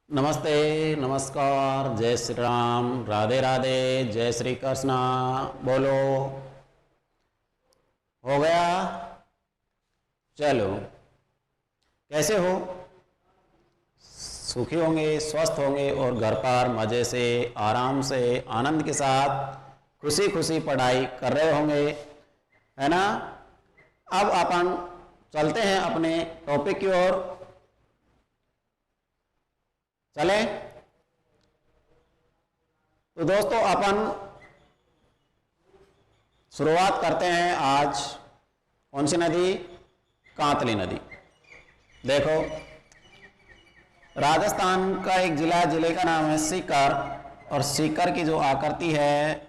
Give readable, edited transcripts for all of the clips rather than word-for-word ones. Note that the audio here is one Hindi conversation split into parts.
नमस्ते, नमस्कार, जय श्री राम, राधे राधे, जय श्री कृष्णा। बोलो, हो गया? चलो, कैसे हो? सुखी होंगे, स्वस्थ होंगे और घर पर मज़े से, आराम से, आनंद के साथ खुशी खुशी पढ़ाई कर रहे होंगे, है ना? अब अपन चलते हैं अपने टॉपिक की ओर। चले? तो दोस्तों, अपन शुरुआत करते हैं आज कौन सी नदी? कांतली नदी। देखो, राजस्थान का एक जिले का नाम है सीकर, और सीकर की जो आकृति है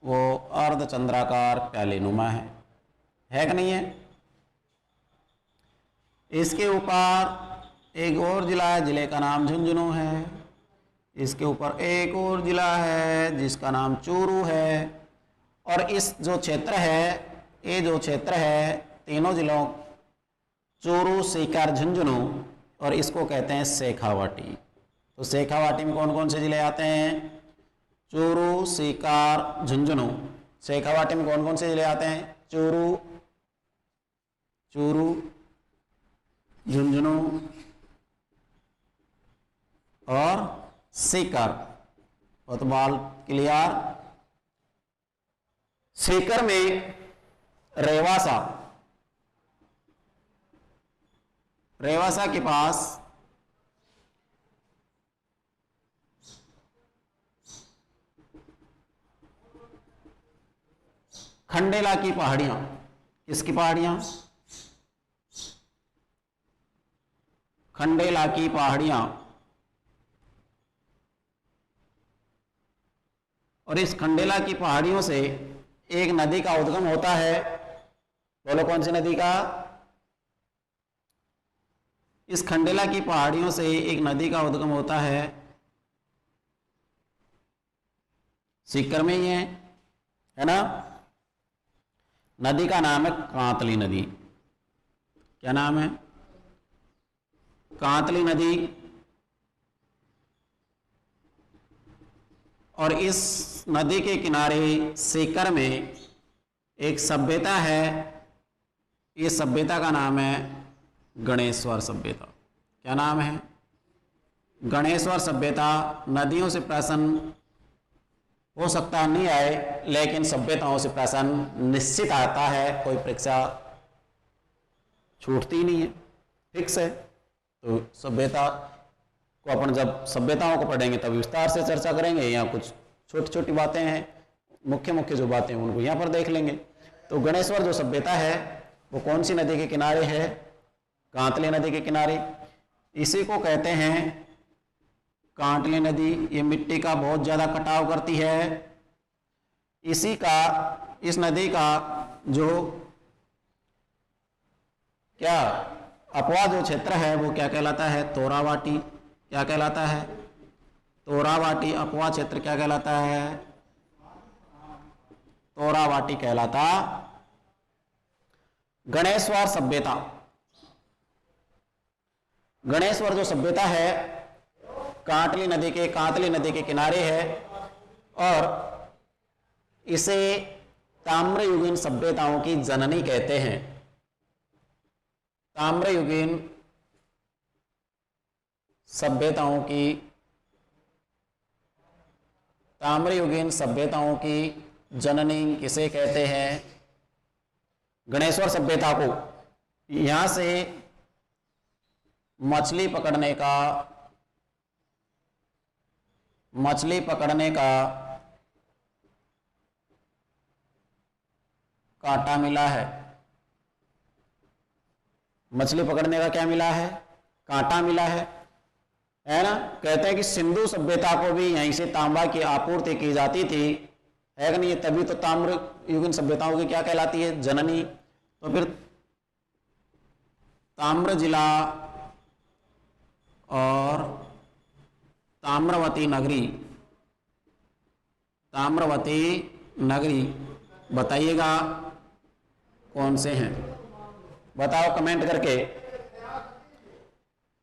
वो अर्धचंद्राकार प्यालेनुमा है कि नहीं है? इसके ऊपर एक और जिला है, जिले का नाम झुंझुनू है। इसके ऊपर एक और जिला है जिसका नाम चूरू है। और इस जो क्षेत्र है, ये जो क्षेत्र है, तीनों जिलों चूरू, सीकर, झुंझुनू, और इसको कहते हैं शेखावाटी। तो शेखावाटी में कौन कौन से जिले आते हैं? चूरू, सीकर, झुंझुनू। शेखावाटी में कौन कौन से जिले आते हैं? चूरू, झुंझुनू और सीकर। Football clear. सीकर में रेवासा के पास खंडेला की पहाड़ियां। किसकी पहाड़ियां? खंडेला की पहाड़ियां। और इस खंडेला की पहाड़ियों से एक नदी का उद्गम होता है। बोलो, कौन सी नदी का? इस खंडेला की पहाड़ियों से एक नदी का उद्गम होता है, सीकर में ही है ना? नदी का नाम है कांतली नदी। क्या नाम है? कांतली नदी। और इस नदी के किनारे सीकर में एक सभ्यता है। ये सभ्यता का नाम है गणेश्वर सभ्यता। क्या नाम है? गणेश्वर सभ्यता। नदियों से प्रश्न हो सकता नहीं आए, लेकिन सभ्यताओं से प्रश्न निश्चित आता है। कोई परीक्षा छूटती नहीं है, फिक्स है। तो सभ्यता को अपन जब सभ्यताओं को पढ़ेंगे तब विस्तार से चर्चा करेंगे। यहाँ कुछ छोटी छोटी बातें हैं, मुख्य मुख्य जो बातें हैं उनको यहाँ पर देख लेंगे। तो गणेश्वर जो सभ्यता है वो कौन सी नदी के किनारे है? कांतली नदी के किनारे। इसी को कहते हैं कांतली नदी। ये मिट्टी का बहुत ज़्यादा कटाव करती है। इस नदी का जो क्या अपवा जो क्षेत्र है वो क्या कहलाता है? तोरावाटी। क्या कहलाता है? तोरावाटी। अपवा क्षेत्र क्या कहलाता है? तोरावाटी कहलाता। गणेश्वर सभ्यता। गणेश्वर जो सभ्यता है कांतली नदी के किनारे है, और इसे ताम्रयुगीन सभ्यताओं की जननी कहते हैं। ताम्रयुगीन सभ्यताओं की जननी किसे कहते हैं? गणेश्वर सभ्यता को। यहां से मछली पकड़ने का कांटा मिला है। मछली पकड़ने का क्या मिला है? कांटा मिला है ना? कहते हैं कि सिंधु सभ्यता को भी यहीं से तांबा की आपूर्ति की जाती थी, है कि नहीं? तभी तो ताम्र युगीन सभ्यताओं की क्या कहलाती है? जननी। तो फिर ताम्र जिला और ताम्रवती नगरी बताइएगा कौन से हैं? बताओ कमेंट करके।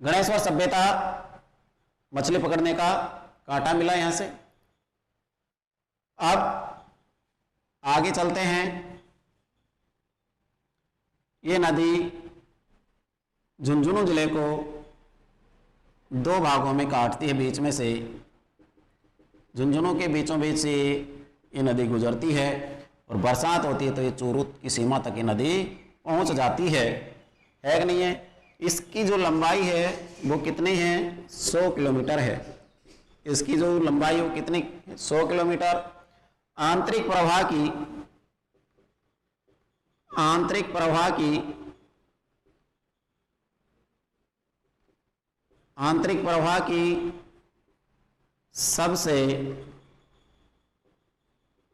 गणेश्वर सभ्यता मछली पकड़ने का कांटा मिला यहाँ से। अब आगे चलते हैं। ये नदी झुंझुनू जिले को दो भागों में काटती है बीच में से। झुंझुनू के बीचों बीच से ये नदी गुजरती है और बरसात होती है तो ये चूरू की सीमा तक ये नदी पहुंच जाती है कि नहीं है। इसकी जो लंबाई है वो कितनी है, 100 किलोमीटर है। इसकी जो लंबाई वो कितनी, 100 किलोमीटर। आंतरिक प्रवाह की सबसे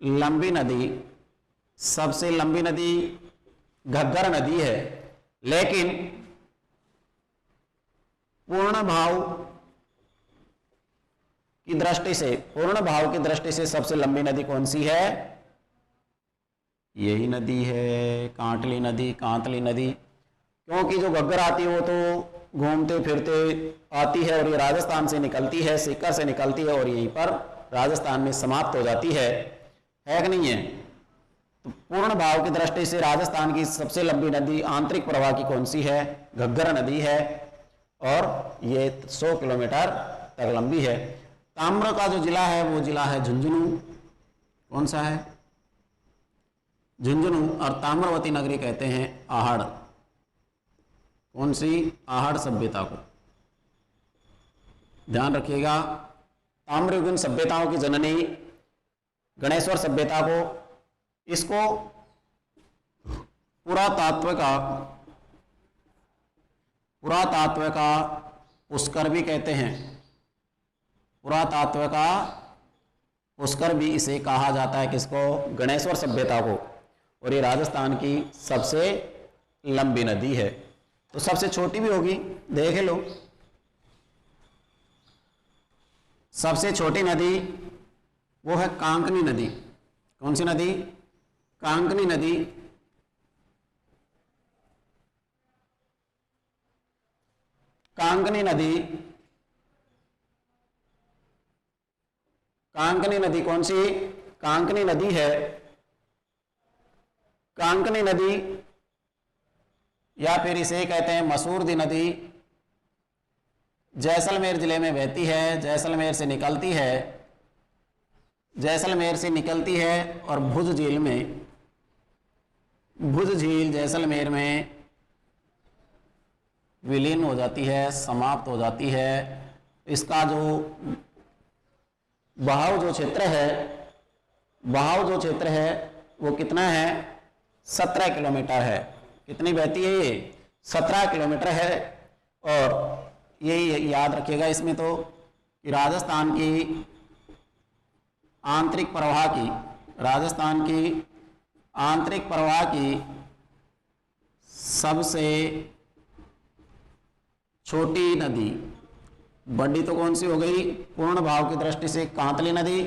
लंबी नदी घग्गर नदी है, लेकिन पूर्ण भाव की दृष्टि से सबसे लंबी नदी कौन सी है? यही नदी है, कांतली नदी। क्योंकि जो घग्गर आती है वो तो घूमते फिरते आती है और ये राजस्थान से निकलती है, सीकर से निकलती है और यहीं पर राजस्थान में समाप्त हो जाती है कि नहीं है। तो पूर्ण भाव की दृष्टि से राजस्थान की सबसे लंबी नदी आंतरिक प्रवाह की कौन सी है? घग्गर नदी है और ये 100 किलोमीटर तक लंबी है। ताम्र का जो जिला है वो जिला है झुंझुनू। कौन सा है? झुंझुनू। और ताम्रवती नगरी कहते हैं आहड़। कौन सी? आहड़ सभ्यता को ध्यान रखिएगा। ताम्रयुगीन सभ्यताओं की जननी गणेश्वर सभ्यता को, इसको पुरातत्व का पुष्कर भी कहते हैं। पुरातत्व का पुष्कर भी इसे कहा जाता है। किसको? गणेश्वर सभ्यता को। और ये राजस्थान की सबसे लंबी नदी है। तो सबसे छोटी भी होगी, देख लो। सबसे छोटी नदी वो है कांकनी नदी। कौन सी नदी? कांकनी नदी। कांकनी नदी कौन सी? कांकनी नदी है। कांकनी नदी या फिर इसे कहते हैं मसूरदी नदी, जैसलमेर जिले में बहती है। जैसलमेर से निकलती है और भुज झील जैसलमेर में विलीन हो जाती है, समाप्त हो जाती है। इसका जो बहाव जो क्षेत्र है वो कितना है? 17 किलोमीटर है। कितनी बहती है ये? 17 किलोमीटर है। और यही याद रखिएगा इसमें तो कि राजस्थान की आंतरिक प्रवाह की सबसे छोटी नदी, बड़ी तो कौन सी हो गई? पूर्ण भाव की दृष्टि से कांतली नदी,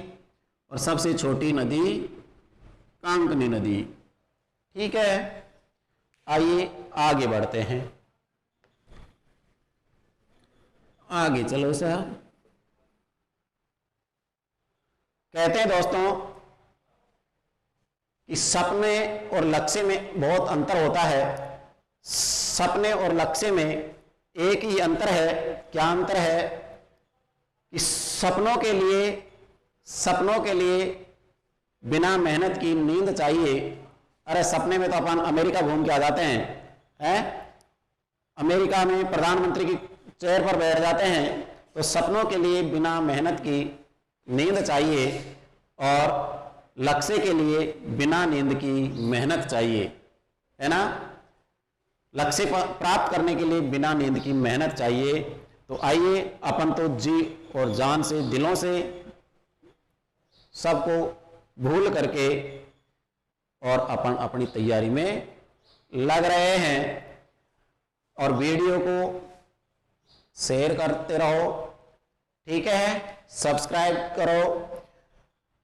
और सबसे छोटी नदी कांकनी नदी। ठीक है, आइए आगे बढ़ते हैं। आगे चलो सर। कहते हैं दोस्तों कि सपने और लक्ष्य में बहुत अंतर होता है। सपने और लक्ष्य में एक ही अंतर है। क्या अंतर है? कि सपनों के लिए बिना मेहनत की नींद चाहिए। अरे सपने में तो अपन अमेरिका घूम के आ जाते हैं, अमेरिका में प्रधानमंत्री की चेयर पर बैठ जाते हैं। तो सपनों के लिए बिना मेहनत की नींद चाहिए और लक्ष्य के लिए बिना नींद की मेहनत चाहिए, है ना। लक्ष्य प्राप्त करने के लिए बिना नींद की मेहनत चाहिए। तो आइए अपन तो जी और जान से, दिलों से सबको भूल करके और अपन अपनी तैयारी में लग रहे हैं। और वीडियो को शेयर करते रहो, ठीक है, सब्सक्राइब करो।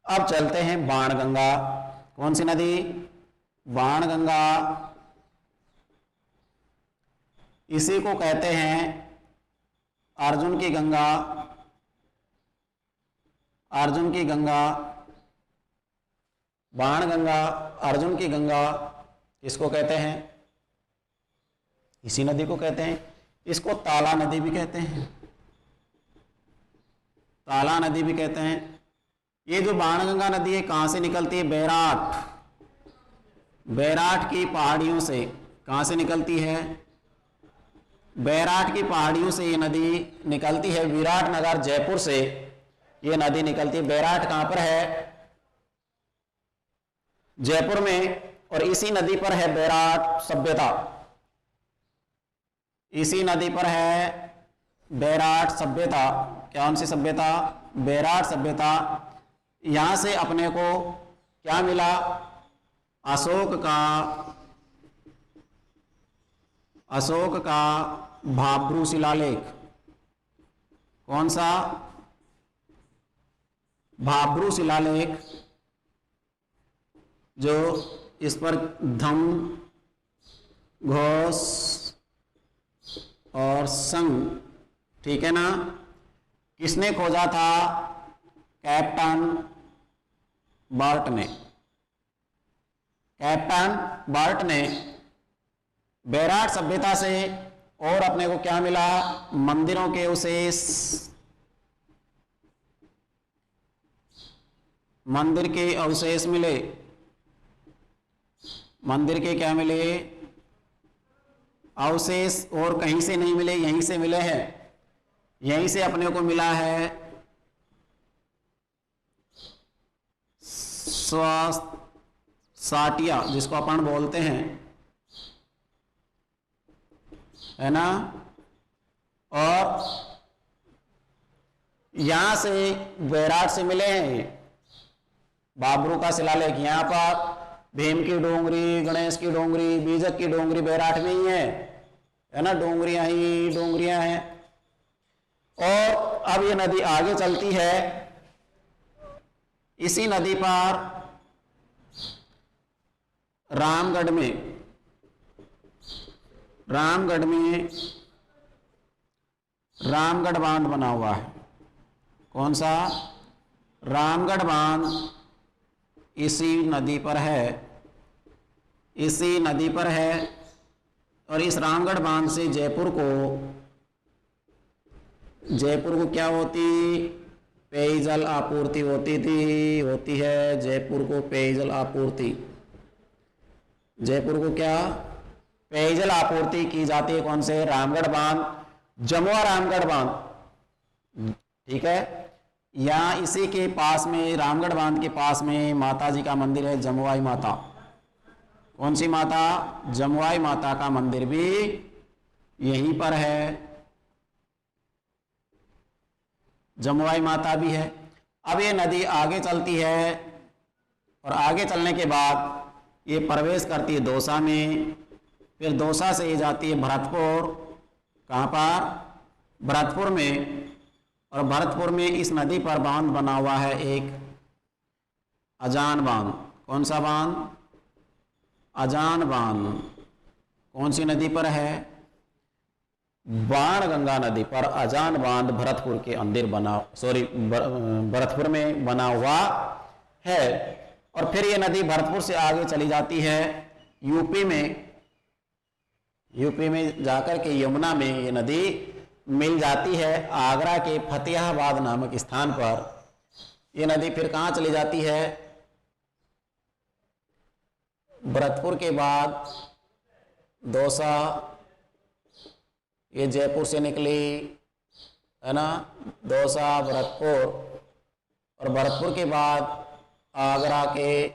अब चलते हैं बाणगंगा। कौन सी नदी? बाणगंगा। इसी को कहते हैं अर्जुन की गंगा अर्जुन की गंगा, बाण गंगा, अर्जुन की गंगा किसको कहते हैं? इसी नदी को कहते हैं। इसको ताला नदी भी कहते हैं, ताला नदी भी कहते हैं। ये जो बाणगंगा नदी है कहाँ से निकलती है? बैराट, बैराट की पहाड़ियों से। कहाँ से निकलती है? बैराट की पहाड़ियों से ये नदी निकलती है। विराटनगर जयपुर से ये नदी निकलती है। बैराट कहाँ पर है? जयपुर में। और इसी नदी पर है बैराट सभ्यता, इसी नदी पर है बैराट सभ्यता। कौन सी सभ्यता? बैराट सभ्यता। यहां से अपने को क्या मिला? अशोक का भाब्रू शिलालेख। कौन सा? भाब्रू शिलालेख, जो इस पर धम, घोष और संग, ठीक है ना, किसने खोजा था? कैप्टन बर्ट ने। कैप्टन बर्ट ने बैराट सभ्यता से। और अपने को क्या मिला? मंदिरों के अवशेष, मंदिर के अवशेष मिले। मंदिर के क्या मिले? अवशेष। और कहीं से नहीं मिले, यहीं से मिले हैं। यहीं से अपने को मिला है साटिया, जिसको अपन बोलते हैं, है ना। और यहां से बैराट से मिले हैं भाब्रू का शिलालेख। यहां पर भीम की डोंगरी, गणेश की डोंगरी, बीजक की डोंगरी बैराट में ही है ना। डोंगरियां ही डोंगरियां हैं। और अब ये नदी आगे चलती है। इसी नदी पर रामगढ़ में रामगढ़ बांध बना हुआ है। कौन सा? रामगढ़ बांध इसी नदी पर है, इसी नदी पर है। और इस रामगढ़ बांध से जयपुर को क्या होती? पेयजल आपूर्ति होती है। जयपुर को पेयजल आपूर्ति, जयपुर को क्या? पेयजल आपूर्ति की जाती है। कौन से? रामगढ़ बांध, जमुआ रामगढ़ बांध, ठीक है। यहाँ इसी के पास में, रामगढ़ बांध के पास में माता जी का मंदिर है, जमुआई माता। कौन सी माता? जमुआई माता का मंदिर भी यहीं पर है, जमुआई माता भी है। अब ये नदी आगे चलती है और आगे चलने के बाद ये प्रवेश करती है दौसा में। फिर दौसा से ये जाती है भरतपुर। कहाँ पर? भरतपुर में। और भरतपुर में इस नदी पर बांध बना हुआ है एक, अजान बांध। कौन सा बांध? अजान बांध। कौन सी नदी पर है? बाणगंगा नदी पर अजान बांध भरतपुर के अंदर भरतपुर में बना हुआ है। और फिर ये नदी भरतपुर से आगे चली जाती है यूपी में जाकर के यमुना में ये नदी मिल जाती है। आगरा के फतेहाबाद नामक स्थान पर ये नदी फिर कहाँ चली जाती है? भरतपुर के बाद दौसा, ये जयपुर से निकली, है ना, दौसा, भरतपुर। और भरतपुर के बाद आगरा के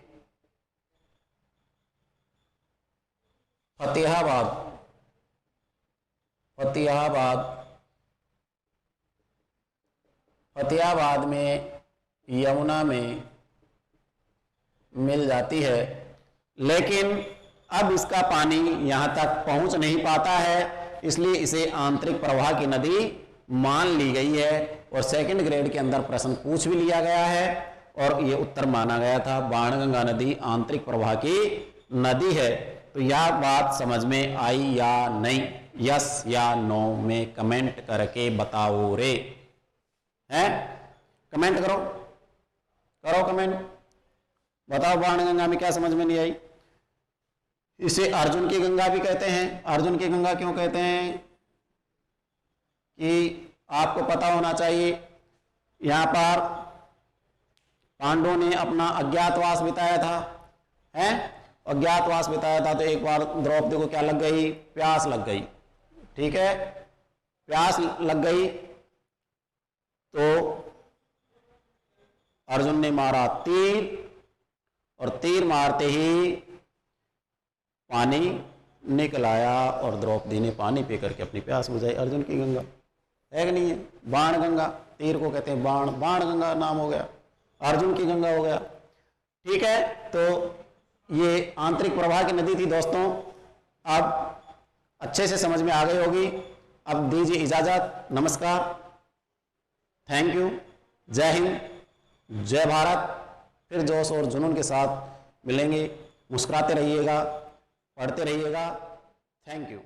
फतेहाबाद में यमुना में मिल जाती है। लेकिन अब इसका पानी यहाँ तक पहुँच नहीं पाता है, इसलिए इसे आंतरिक प्रवाह की नदी मान ली गई है। और सेकंड ग्रेड के अंदर प्रश्न पूछ भी लिया गया है और ये उत्तर माना गया था। बाणगंगा नदी आंतरिक प्रवाह की नदी है। तो यह बात समझ में आई या नहीं? यस या नो में कमेंट करके बताओ रे। हैं? कमेंट करो। करो कमेंट, बताओ बाणगंगा में क्या समझ में नहीं आई। इसे अर्जुन की गंगा भी कहते हैं। अर्जुन की गंगा क्यों कहते हैं कि आपको पता होना चाहिए, यहाँ पर पांडवों ने अपना अज्ञातवास बिताया था, हैं, अज्ञातवास बिताया था। तो एक बार द्रौपदी को क्या लग गई, प्यास लग गई, ठीक है, प्यास लग गई तो अर्जुन ने मारा तीर, और तीर मारते ही पानी निकल आया और द्रौपदी ने पानी पी करके अपनी प्यास बुझाई। अर्जुन की गंगा है कि नहीं है? बाण गंगा, तीर को कहते हैं बाण, बाण गंगा नाम हो गया, अर्जुन की गंगा हो गया, ठीक है। तो ये आंतरिक प्रवाह की नदी थी दोस्तों, अब अच्छे से समझ में आ गई होगी। अब दीजिए इजाजत, नमस्कार, थैंक यू, जय हिंद, जय भारत। फिर जोश और जुनून के साथ मिलेंगे। मुस्कुराते रहिएगा, पढ़ते रहिएगा। Thank you.